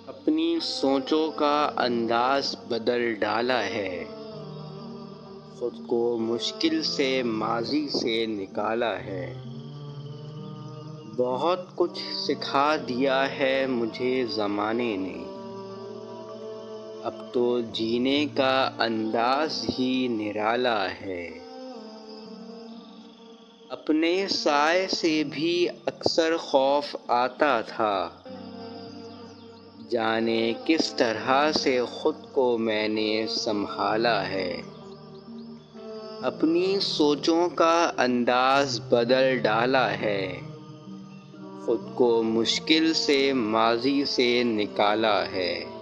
अपनी सोचों का अंदाज बदल डाला है। खुद को मुश्किल से माजी से निकाला है। बहुत कुछ सिखा दिया है मुझे ज़माने ने। अब तो जीने का अंदाज ही निराला है। अपने साए से भी अक्सर खौफ आता था। जाने किस तरह से खुद को मैंने संभाला है। अपनी सोचों का अंदाज बदल डाला है। खुद को मुश्किल से माजी से निकाला है।